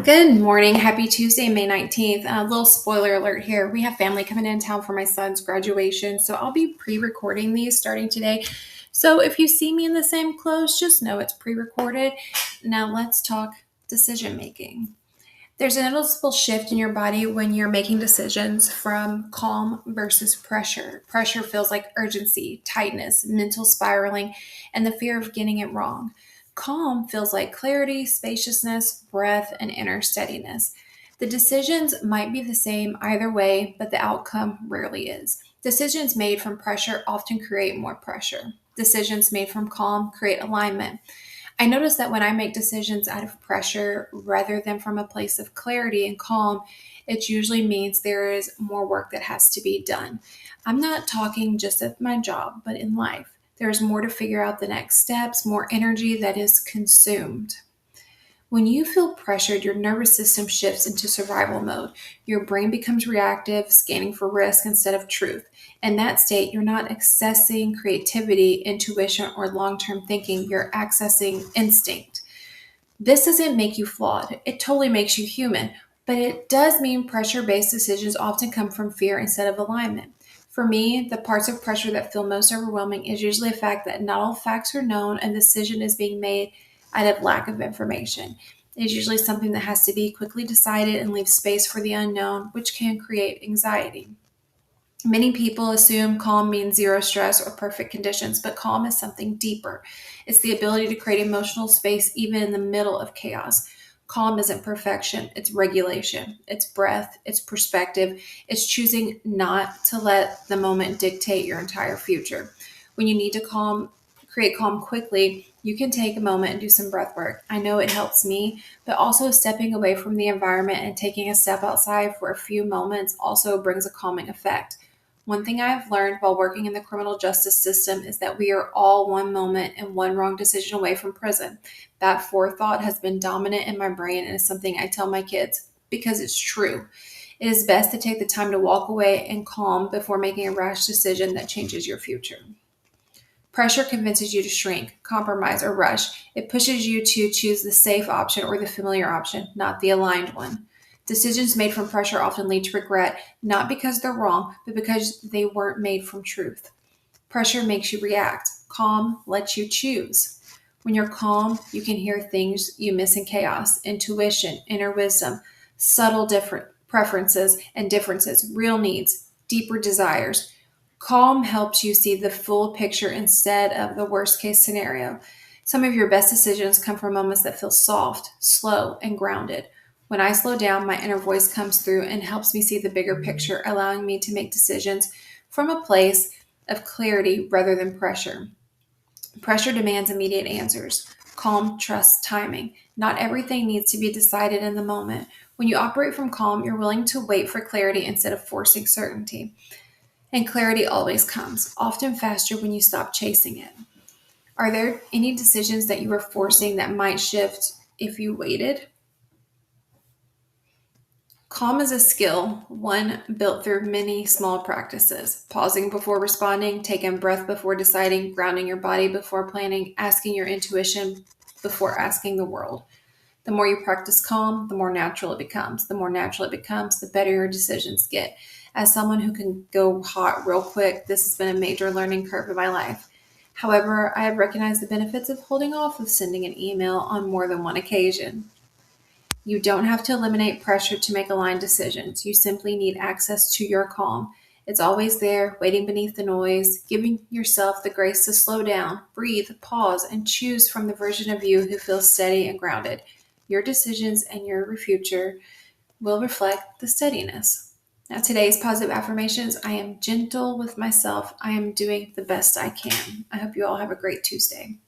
Good morning. Happy Tuesday, May 19th. A little spoiler alert here. We have family coming in town for my son's graduation, so I'll be pre recording these starting today. So if you see me in the same clothes, just know it's pre recorded. Now let's talk decision making. There's a noticeable shift in your body when you're making decisions from calm versus pressure. Pressure feels like urgency, tightness, mental spiraling, and the fear of getting it wrong. Calm feels like clarity, spaciousness, breath, and inner steadiness. The decisions might be the same either way, but the outcome rarely is. Decisions made from pressure often create more pressure. Decisions made from calm create alignment. I notice that when I make decisions out of pressure rather than from a place of clarity and calm, it usually means there is more work that has to be done. I'm not talking just at my job, but in life. There's more to figure out the next steps, more energy that is consumed. When you feel pressured, your nervous system shifts into survival mode. Your brain becomes reactive, scanning for risk instead of truth. In that state, you're not accessing creativity, intuition, or long term thinking, you're accessing instinct. This doesn't make you flawed, it totally makes you human, but it does mean pressure based decisions often come from fear instead of alignment. For me, the parts of pressure that feel most overwhelming is usually the fact that not all facts are known and the decision is being made out of lack of information. It's usually something that has to be quickly decided and leave space for the unknown, which can create anxiety. Many people assume calm means zero stress or perfect conditions, but calm is something deeper. It's the ability to create emotional space even in the middle of chaos. Calm isn't perfection, it's regulation, it's breath, it's perspective, it's choosing not to let the moment dictate your entire future. When you need to create calm quickly, you can take a moment and do some breath work. I know it helps me, but also stepping away from the environment and taking a step outside for a few moments also brings a calming effect. One thing I've learned while working in the criminal justice system is that we are all one moment and one wrong decision away from prison. That forethought has been dominant in my brain and is something I tell my kids because it's true. It is best to take the time to walk away and calm before making a rash decision that changes your future. Pressure convinces you to shrink, compromise, or rush. It pushes you to choose the safe option or the familiar option, not the aligned one. Decisions made from pressure often lead to regret, not because they're wrong, but because they weren't made from truth. Pressure makes you react. Calm lets you choose. When you're calm, you can hear things you miss in chaos, intuition, inner wisdom, subtle different preferences and differences, real needs, deeper desires. Calm helps you see the full picture instead of the worst case scenario. Some of your best decisions come from moments that feel soft, slow, and grounded. When I slow down, my inner voice comes through and helps me see the bigger picture, allowing me to make decisions from a place of clarity rather than pressure. Pressure demands immediate answers. Calm trusts timing. Not everything needs to be decided in the moment. When you operate from calm, you're willing to wait for clarity instead of forcing certainty. And clarity always comes, often faster when you stop chasing it. Are there any decisions that you are forcing that might shift if you waited? Calm is a skill, one built through many small practices. Pausing before responding, taking a breath before deciding, grounding your body before planning, asking your intuition before asking the world. The more you practice calm, the more natural it becomes. The more natural it becomes, the better your decisions get. As someone who can go hot real quick, this has been a major learning curve in my life. However, I have recognized the benefits of holding off of sending an email on more than one occasion. You don't have to eliminate pressure to make aligned decisions. You simply need access to your calm. It's always there, waiting beneath the noise, giving yourself the grace to slow down, breathe, pause, and choose from the version of you who feels steady and grounded. Your decisions and your future will reflect the steadiness. Now, today's positive affirmations: I am gentle with myself. I am doing the best I can. I hope you all have a great Tuesday.